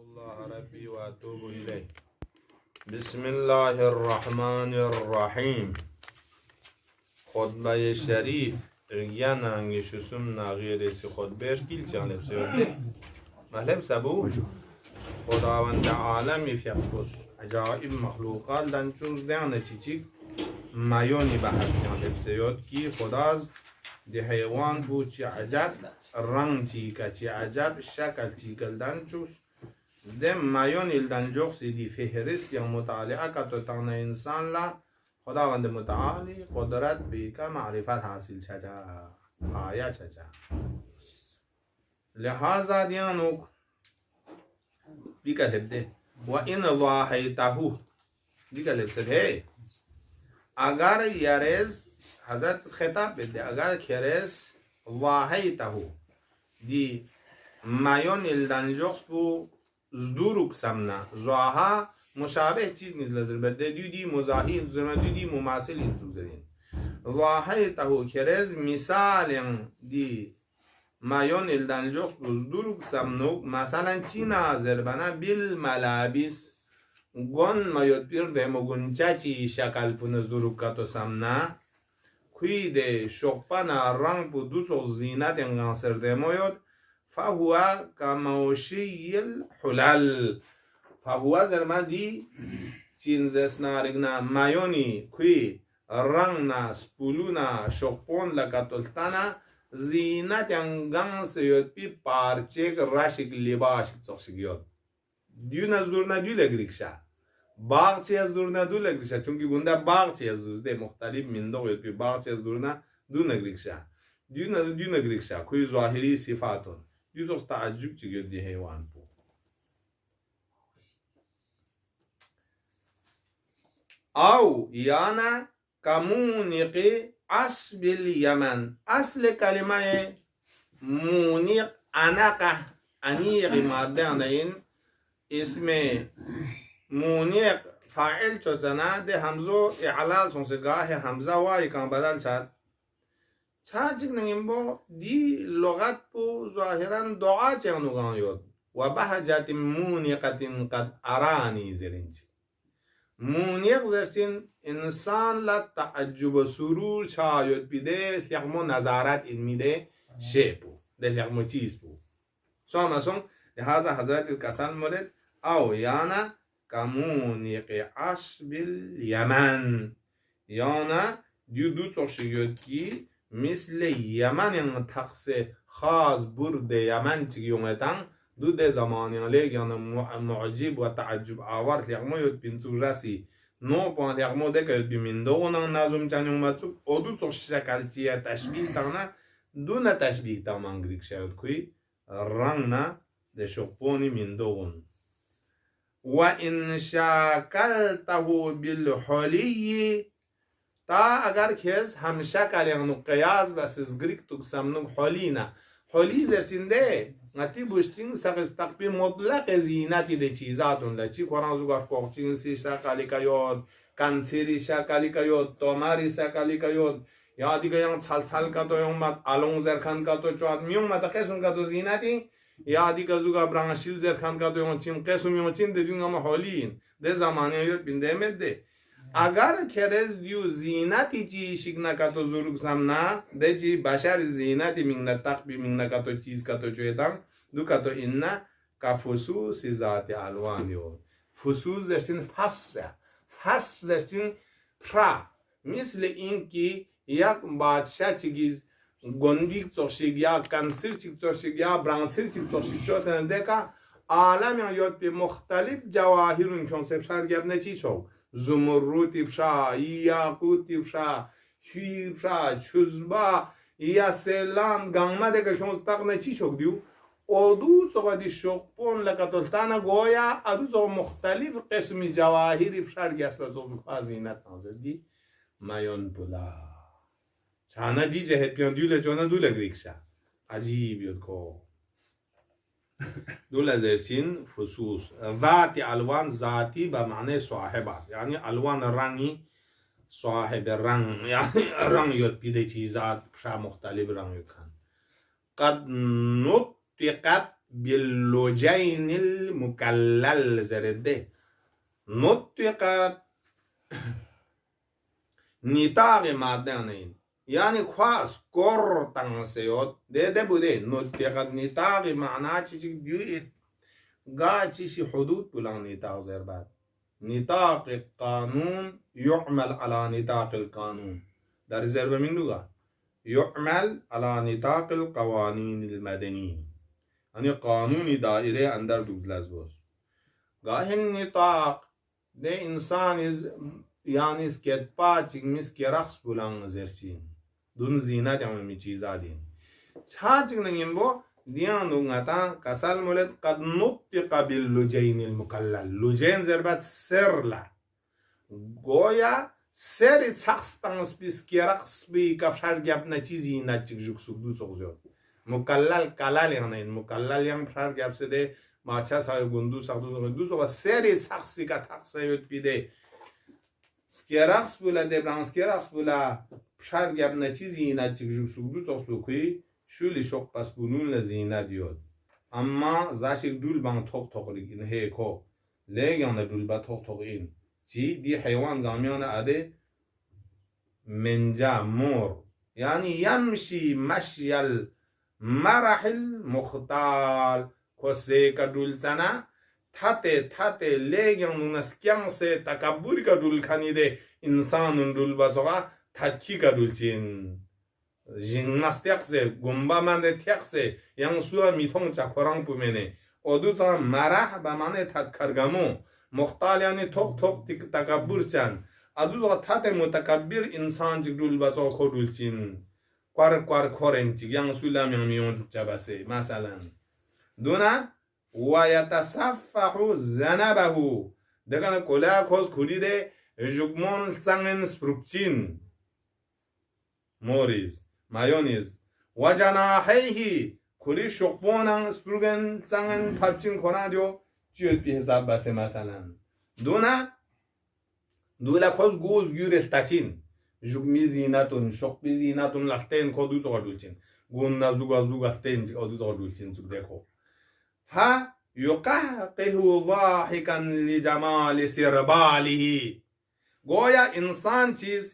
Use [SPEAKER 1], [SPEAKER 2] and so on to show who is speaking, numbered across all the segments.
[SPEAKER 1] الله ربي وأتوب إليه. بسم الله الرحمن الرحيم. خطبه شريف رجانا نشوسم نغير سي خطبهش كيل تغلب سيوده مهلب سبو خداوند عالمی فیقبس عجائب مخلوقات دنچوز دیانه چیچیک مایونی بحث نغلب سیود کی خداز دی حیوان بود چی عجب رنگ چیکا چی عجب شکل چیکل دنچوز ده مایون الدنجوخ دی فهرست یا مطالعه که تانه انسان لا خداوند متعالی قدرت بیکا معرفت حاصل چجا آیا چجا لحاظا دیانوک بیکا لبده و این واحیتهو بیکا لبسد ہے اگر یارز حضرت خطاب بده اگر کرز واحیتهو دی مایون الدنجوخ بو زدوروک سمنا زواها مشابه چیز نیست لازم بده دیدی مزاحی زمان دیدی مماثل این سوزرین واحد تهو کرز مثال دی مایون الدنجوس بزدوروک سمنوک مثلا چی نظر بنا بیل ملابس گون مایود پیر دمو گونچا چی شکل پونزدوروک کاتو سمنا کوی ده شقپنا رنگ پو دوسو زینت انگانسر دموید فهو كموشي الحلال فهو زرمان دي چینزس نارگنا مایونی کوی رنگنا سپولونا شقپون لکتلتانا زینت انگان سیود پی پارچه راشک لباشک چخشگیود دیو نزدورنا دیو لگریکشا باغچه از دورنا دو لگریکشا چونکی گونده باغچه از دوزده مختلف منده یود پی باغچه از دورنا دو نگریکشا دیو نگریکشا کوی ظاهری صفاتون دیو تعجب چگید دی حیوان پو او یانا کمونیق اسب الیمن اصل کلمه مونیق انقه انیق ماده این اسم مونیق فاعل چوزنا ده همزو اعلال سنسگاه همزه وای کان بدل چد چاچک نگیم با دی لغت پو ظاهرا دعا چنگنوگان یود و بهجت مونیقت قد ارانی زرینچ مونیق زرچین انسان لا تعجب سرور چایود بیده لیقمو نظارت این میده شه پو ده لیقمو چیز پو سوامسون لحاظا حضرت کسان مورد او یانا کمونیق عصب الیمن یانا دیو دو چخشیود کی مثل یمن تقص خاص برد یمن چگیومتن دو ده زمانی لیگان معجب و تعجب آور لیغمو یود پینسو رسی نو پان لیغمو ده که یود بیمندونا نازم چانی اومدسو او دو چو شکل چیه تشبیه تانا دو نه تشبیه تا منگریک شاید کوی رنگ نه ده شقپونی مندوون و ان شاکلته بالحلی تا اگر کس همیشه کلیانو قیاس بس زگریک تو سمنو حالینا حالی زرسینده نتی بوشتین سقس تقبی مطلق زینتی ده چیزاتون لچی قرآن زوگار کوچین سی شکلی کیود کنسری شکلی کیود توماری شکلی کیود یا دیگه یان سال کا تو اومد الون زرخان کا تو چواد میوم مت قسم کا تو زینتی یا دیگه زوگا برانشیل زرخان کا تو اون چیم قسم میوم چین ده دیگه ما حالین ده زمانه یود بنده مده اگر کرز دیو زینتی چی شکنا کتو زورگ سمنا ده چی بشر زینتی مینگنا تقبی مینگنا کتو چیز کتو چویدن دو کتو اینا که فسوس ذات الوانیو فسوس زرچین فس زرچین ترا مثل این که یک بادشاه چیگیز گندیک چوشیگ یا کنسر چیگ چوشیگ یا برانسر چیگ چوشیگ چوشن ده که عالم یاد پی مختلف جواهرون کنسپشن گب نچی چوک زمرد بشا یاقوت بشا شیر بشا چوزبا یا سلام گانما ده که شما ستاقنا چی شک دیو اودو چوگا دی شقپون لکتلتانا گویا ادو چوگا مختلف قسم جواهری بشار گسلا چوگا زینت نازد دی مایون پولا چانا دی جهت پیان دیو لجونا دو لگریکشا عجیب یود کو دول زرسين فصوص ذات الوان ذاتي بمعنى صاحبات يعني الوان رنگی صاحب رنگ يعني رنگ يود بيده چيزات بشا مختلف رنگ يكن قد نطقت باللجين المكلل زرده نطق نطاق مادنين يعني خاص كورتان سيوت ده بوده نطق نطاق معناه چیزی بیوید گا چیزی حدود بلان نطاق زربات نطاق القانون يعمل على نطاق القانون در زرب من لغة يعمل على نطاق القوانين المدنية يعني قانون دائرة اندر دوزلز باز گاهن نطاق ده انسان yani sketpa çıkmış keraks bulan zerçin dun zina dememi çizadin çağçıknın bu diyan ngata kasal mulet qad nutqa bil lujayn al mukallal lujayn zerbat serla goya seri çakstan spis keraks bi kapşar gapna çizina çıkjuk sugdu sogzyor mukallal kalal yani mukallal yang phar gapse de maça say gundu sagdu du soga seri çaksi ka taksayot bide Skerax bula debran skerax bula pşar gapna çizina çıkjuk sugdu sogsukuy şuli şok pas bunun la zina diyor. Ama zaşik dul bang tok tok ligin he ko. Legan da dul ba tok tok in. Ci di hayvan gamyana ade menca mor. Yani yamşi maşyal marahil muhtal ko se ka dul sana tate legan nunas kyang se takabbur ka dul khani de insanun dul ba soga takki ka dul chin gymnastiak se gumba man de tiak se yang suwa mitong cha korang pumene odu sa marah ba mane tat kargamu muhtal yani tok tik takabbur chan adu soga tate mutakabbir insan jik dul ba soga ko dul chin kwar koren chik yang sulam yang miyon juk cha base masalan duna ويتصفح ذنبه دكان كولا كوز كوريده جوكمون سانن سبروكتين موريز مايونيز وجناحيه كوري شوكبونان سبروغن سانن تابچين كوناديو جيل بي حساب باسه مثلا دولا كوز گوز گورل تاچين جوكمي زيناتون شوك بي زيناتون لاستين كودو زودولچين گوننا زوغا ستين كودو زودولچين زوك ديكو فيقهقه ضاحكا لجمال سرباله گویا انسان چیز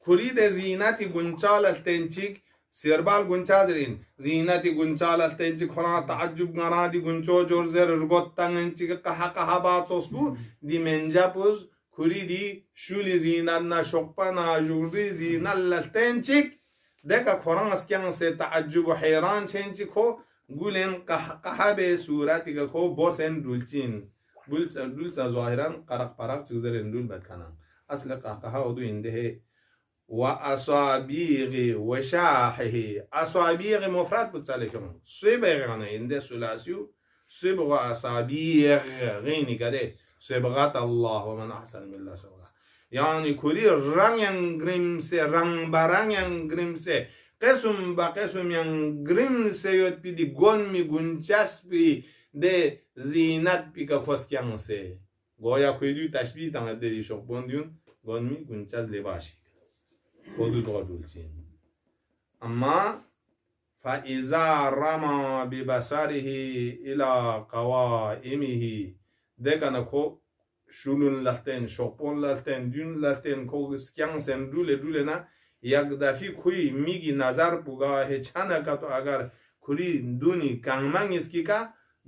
[SPEAKER 1] خرید زینتی گنچال التنچیک سربال گنچازرین زینتی گنچال التنچیک خنا تعجب گنا دی گنچو جورزر رگوتان انچیک قها باتوس بو دی منجاپوز خریدی شولی زینتنا شقپنا جوردی زینال التنچیک دکا خران اسکیان سے تعجب و حیران چنچیکو گولن قحبه صورتی که خو بوسن دولچین دولچا ظاهران قرق چیزرن دول بدکنن اصل قحقه ودو اینده و اصابیغ و شاحه اصابیغ مفرد بچاله کنن سبغ غنه اینده سلاسیو سبغ و اصابیغ غینی کده سبغت الله و من احسن من الله سبغه یعنی کلی رنگ گریمسه رنگ برنگ گریمسه قسم با قسم yang grim seyot pi di gon mi gunchas pi de zinat pi ka khoskiang se goya kuidu tashbih tang de di shok bondyun gon mi gunchas lebashi kodu zodulchin amma fa iza rama bi basarihi ila qawaimihi de kana ko shulun laten shokpon laten dun laten ko skiang sen dule na یکدفی کوی میگی نظر بگاه چنه که تو اگر کلی دونی کنمنگ اسکی که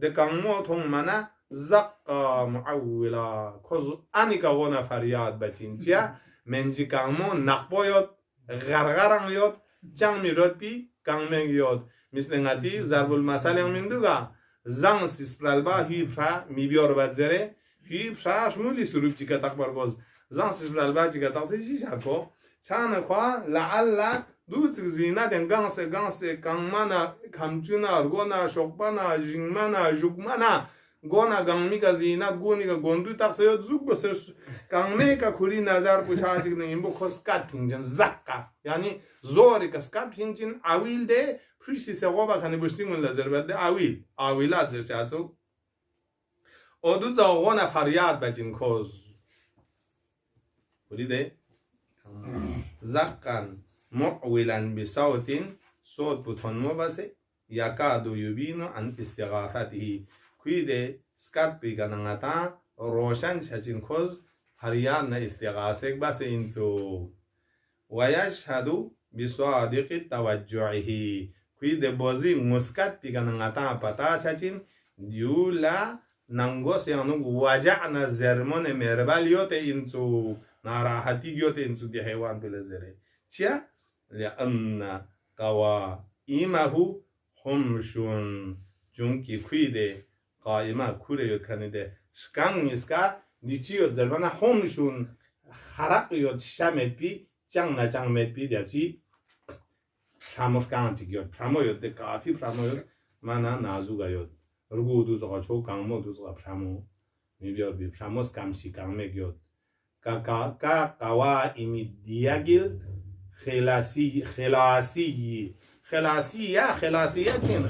[SPEAKER 1] ده کنمو تون منه زقا معولا کز انی که غونه فریاد بچین چیه منجی کنمو نقبا یاد غرغرم یاد چنگ میراد پی کنمنگ یاد مثل نتی ضرب المثل هم من دوگه زن سیسپرالبا هی پشا میبیار بدزره هی پشا شمولی سروب چی که تقبر گوز زن سیسپرالبا چی که تقسی چی شکو چند خوا لعل دوت زینت گانس کانمانا کمچونا گونا شوکپانا جینمانا جوگمانا گونا گانمی کا زینت گونی کا گوندو تقسیت زوگ بسر کانمی کا خوری نظر پوچھاچک نہیں بو خسکات پینجن زقا یعنی زوری کسکات پینجن اویل ده پریسی سقوبا کنی بشتی من لازر بده اویلات زر چاتو اودو زاغونا فریاد بچین کوز خوری ده زقا معولا بصوت صوت بتون مو بسه yakadu yubinu an istighathatihi kuide skat piganangata roshan chachin koz hariyan na istighasek bas intu ويشهد بصادق توجعه kuide bozi muskat piganangata pata chachin diula nangos yang waja'na zermon merbal yote intu narahati yote intu di haywan belezere chia lianna qawaimahu humshun junki kuide qaima kure yot kanide shkang iska dichiyot zerbana humshun kharak yot shametpi changna changmetpi diachi pramos kanti yot pramo yot de kafi pramo yot mana nazuga yot rugu duzoga cho kangmo duzoga pramo mibiot bi pramos kamshi kangme yot ka kawa imi diagil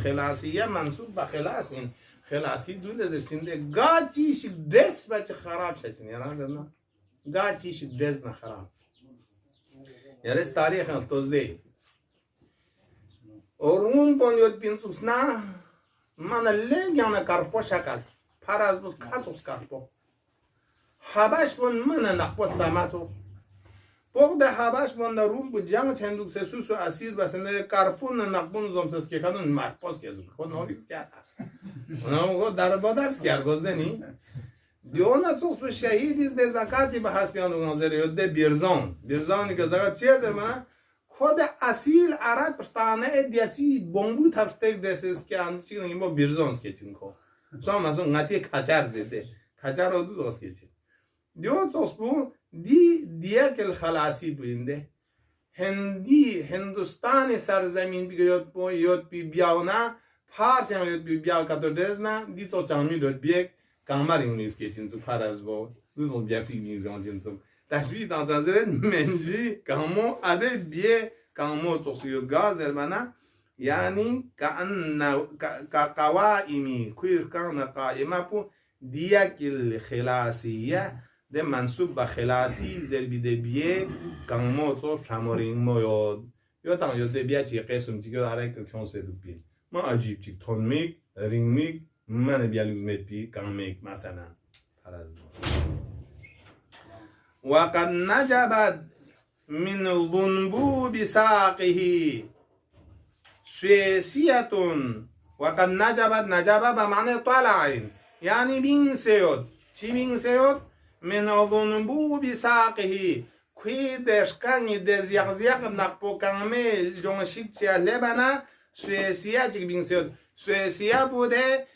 [SPEAKER 1] خلاصية منصوب بخلاصين خلاصي دول درشين قاعدي شي دس باش خراب شاتين يا راجل قاعدي شي دس خراب يا ريس تاريخ التوزدي اورون بونيوت بينسوسنا من اللي انا كاربو شكل باراز بس كاتوس كاربو حباش بون من نقبط ساماتو پوق ده حباش بون روم بو جنگ چندوک سسوس و اسیر بسنده کارپون نقبون زمسس که کدون مرپاس که زود خود نوریز کرد اونم گفت در بادرس کرد گزدنی دیونا توس به شهیدیز ده زکاتی به حسبیان و نظری ده بیرزانی که زکات چیه زمان خود اصیل عرب پشتانه دیاچی بونگو تفشتک دستش که انچی نگیم با بیرزانس که چین کو سام از اون نتی کچر زده کچر رو دو دوست که چین دیو توس بو دیا که الخلاصی بینده هندوستان سرزمین یاد بی بیاونا پارچ هم یاد بی بیاو کاتو درزنا دی تو چامی داد بیک کامارین نیست که چنزو پارز با دوزون بیاتی میزان چنزو تشبیه دانسازره منجی کامو اده بیه کامو توسیو گاز البنا یعنی قوائمی کویر کان قائمه پو دیا که الخلاصیه ده منصوب به خلاصی زربی ده بیه کامو تو شمارین مویاد یا تان یاد بیه چی قسم چی که داره که کنسه دو بید ما عجیب چی تون میک رینگ میک من بیالوز میت بی کام میک مثلا پرز وقد نجبت من ذنبوب ساقه سویسیة وقد نجبت بمعنى طالعين يعني بين سيود چی بين سيود من ذنبوب ساقه کوی دشکانی دزیغزیغ نقبو کامل جونشیک چیه لبنا سویسیه چی بین سیاد سویسیه بوده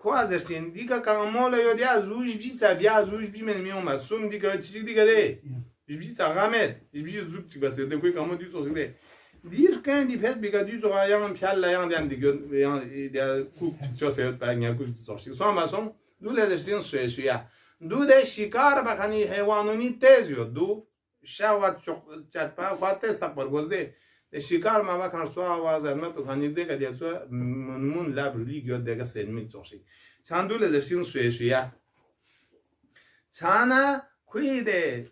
[SPEAKER 1] کوازرسین دیگه کامل یادی از روش بی سبیه از روش بی من میومد سوم دیگه چی دیگه ده بی تغامد بی زوب چی بسه ده کوی کامل دیو سوسه ده دیر کن دی پت بیگه دیو سوگا یان پیال یان دیان دیگه یان دی کوک چه سیاد پنگه کوک سوسه سوم باسم دوله درسین سویسیه دو ده شکار بکنی حیوانونی تیزیو دو شاوات چطپا خواه تیز تک برگزده ده شکار ما بکن سو آواز ارمه تو خانید ده که دیگه سو منمون لب رولی گیاد دیگه سلمیک زوشی چند دو لزرسین سویه چانا کوی ده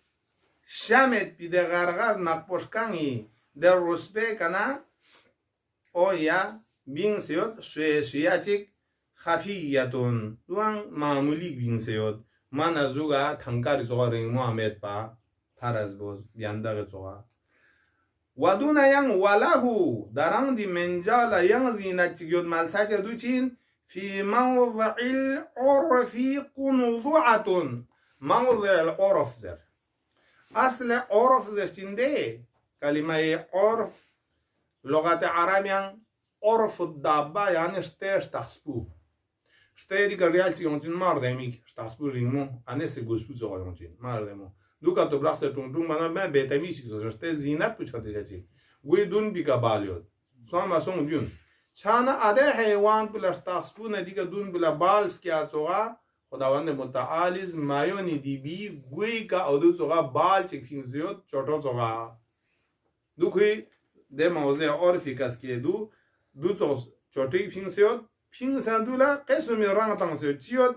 [SPEAKER 1] شمت بیده غرغر نقبشکنی ده رسبه کنه او یا بین سیود سویه چک خفیتون دوان معمولی بین سیود من از اوگا تنکاری زوغا رنگ محمد با پرز باز بیانداغ زوغا و دون ینگ ولهو دران دی منجال ینگ زینت چگیود ملساچ دو چین فی موضع العرفی قنوضعتون موضع العرف زر اصل عرف زر چینده کلمه عرف لغت عربیان عرف الدابه یعنی شتش تخصبو شته دیگه ریالتی اونجین ماردمی شتاسپور ریمو انیس گوسپوت زوای اونجین ماردمو دوکا تو برخص تون بنا من بهتمیشی که شته زینت پوچاته چی گوی دون بیگا بالیود سوام اسون دیون چانا اده حیوان بلا شتاسپور ندیگه دون بلا بالس کیا زوغا خداوند متعالیز مایونی دی بی گوی کا اودو زوغا بال چک فین زیود چوٹو زوغا دو کوی ده موضوع عرفی کس که دو زوغ چوٹی فین زیود فين سندولا قسم يران تنسيو تيود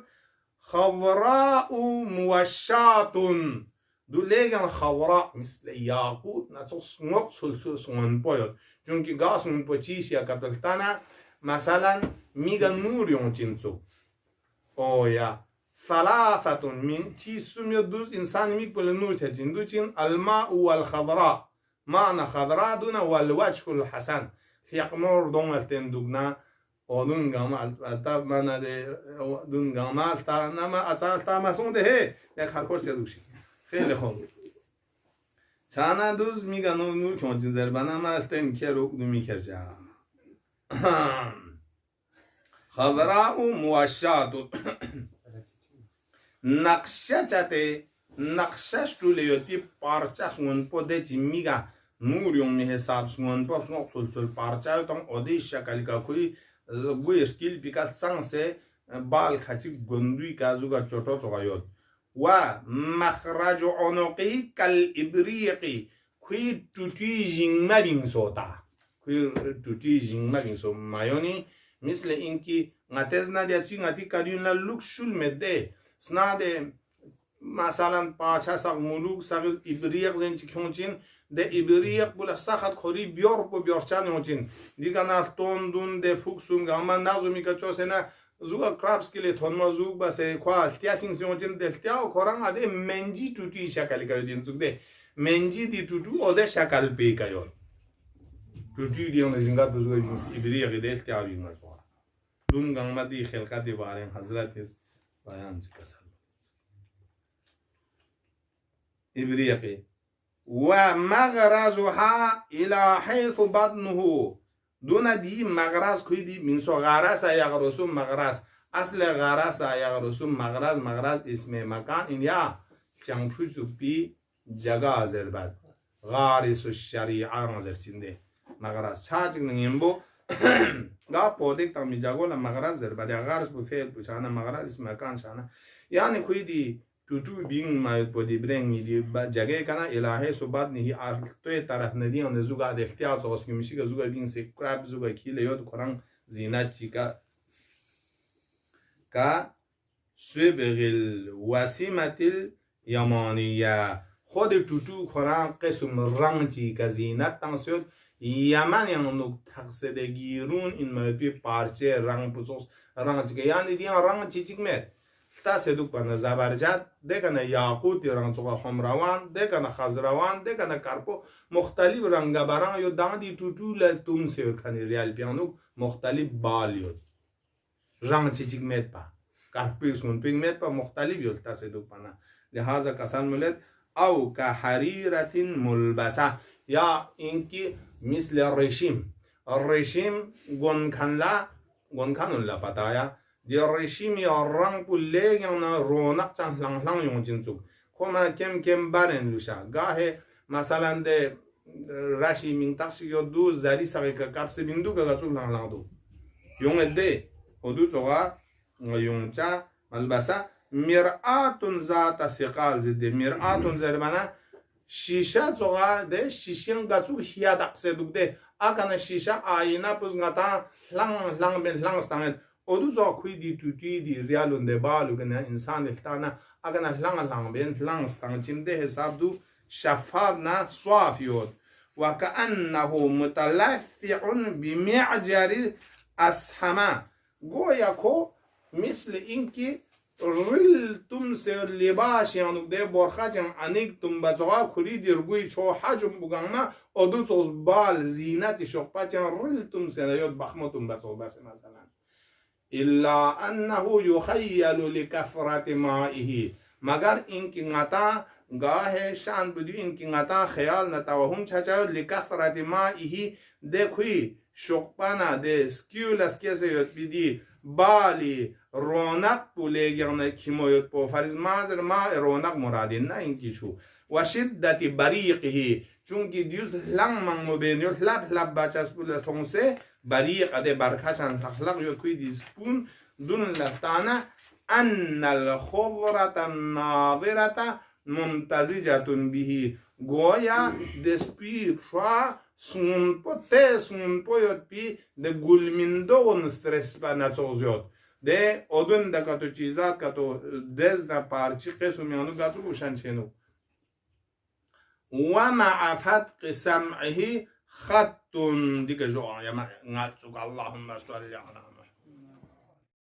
[SPEAKER 1] خضراء موشات دوليغان خضراء مثل ياقوت نتص نقصل سوسون بويد جونكي غاسون بوتشيسيا كاتلتانا مثلا میگن نور یون چینسو اویا ثلاثة من چیسوم یا دوز انسان میگ بله نور تجین دو چین الماء والخضراء معنى خضراء دون والوجه الحسن یک نور دونلتن دوگنا اون گامال تا من ده دون گامال تا نما اصل تا مسون ده یک هر کورس دوشی خیلی خوب چانا دوز میگن نور کنچین زربانه مالتن که رو میکرجا خضراء موشات نقشه چته نقشش تو لیوتی پارچه سون پده چی میگه نور یون می حساب سون پا سل پارچه تام آده شکلی که کوی گوی اشکیل پیکات سانسه بال خچی گندوی کازوگا چوٹو چوگایود و مخرج عنقی کل ابریقی کوی توتی جنگ مبین سوتا کوی توتی جنگ مبین سو مایونی مثل اینکه نتیز ندیاد چی نتی کاریون لوک شول مده سناده مثلا پاچه ساق ملوک ساقز ابریق زنچی کنچین ده ابریق بولا ساخت خوری بیار پو بیارچان یونچین دیگه نالتون دون ده فوکسون گاما نازو میکا چوسه نه زوگا کرابس کلی تونما زوگ بسه کوال التیاکین سیونچین دلتیا و کوران آده منجی توتی شکلی که دین زوگ ده منجی دی توتو آده شکل پی که یون توتی دیون زنگات بزوگا بینس ابریقی دلتیا بینس وارا دون گاما دی خلقاتی بارین حضرت بیان کسل ابریقی و مغرزها الى حيث بطنه دون دی مغرز کوی دی منسو غرس یغرسو مغرز اصل غرس یغرسو مغرز اسم مکان این یا چنگشو چوبی جگا ازرباد غارس الشریعه نظر چنده مغرز چاچ نگیمبو گا پودک تا می جگو ل مغرز زرباد غارس بو فعل پوچانا مغرز اسم مکان شانا یعنی کوی دی توتو بین مایل پودی برنگ میدی جگه کنا الهه صحبت نهی توی طرف ندی آن زوگا اختیار سوس که میشه که زوگا بین سه کراب زوگا کیله یاد کران زینت چی که سبغل وسیمت یمانیه خود توتو کران قسم رنگ چی که زینت تنسیود یمن یعنی تقصد گیرون این مایل پارچه رنگ پوسوس رنگ چی که یعنی دیان رنگ چی میاد تا سدوک پنه زبرجد دکنه یاقوت رنگ سوگا خمروان دکنه خضروان دکنه کرپو مختلف رنگ بران یو داندی توتو لتوم سیود کنی ریال پیانو مختلف بال یود رنگ چیچیک میت پا کرپیسون پینگ میت پا مختلف یود تا سدوک پنه لحاظا کسان ملت او که حریرت ملبسه یا اینکی مثل الرشیم گونکانون لپتایا دی رشیمی رنگ پوله یعنی رونق چند لنگ یون چنچوک کما کم بارن لوشا گاهی مثلا ده رشیمین تاکسی یا دو زری سعی که کابس بیندو که گچول لنگ دو یون ده خودو چوغا یون چا ملبسه مرآتون ذات سقال زده مرآتون زربانه شیشه چوغا ده شیشین گچول هیا دقسه دوگ ده اگه شیشه آینه پس گتا لنگ استانت اودو زا کوی دی توتی دی ریالون ده بالو گنه انسان التانا اگه لنگ بین لنگ استان چنده حساب دو شفاف نه صاف یود و کأنه متلفع بمعجر اسحمه گویا کو مثل اینکه ریل تم سر لباس یعنی ده برخا چن انیک تم بچوا کلی درگوی چو حجم بگنه اودو توز بال زینت شقپا چن ریل تم سر یود بخمتم بچوا بس مثلا الا انه یخیل لکثرت مائه مگر اینکه نتا گاه شان بدی اینکه نتا خیال نتا و هم چچا لکثرت مائه دکوی شقپانا ده سکیولس کسی یود بیدی بالی رونق پولیگیان کیمویت پو فریز مازر ما رونق مرادی نه اینکی شو و شدت بریقه چونکی دیوز لنگ من مبینیوت لب بچس بوده تونسه بریق اده برکشن تخلق یود کوی دیسپون دون لفتانه ان الخضرت الناظرت ممتزجتون بهی گویا دسپی شوا سون پو یود پی ده گلمندون استرس با نچوز یود ده اودون ده کتو چیزات کتو دز ده پارچی قسو میانو گاتو گوشن چنو و مع فتق سمعه khattun dika jo ya ma ngal su Allahumma salli ala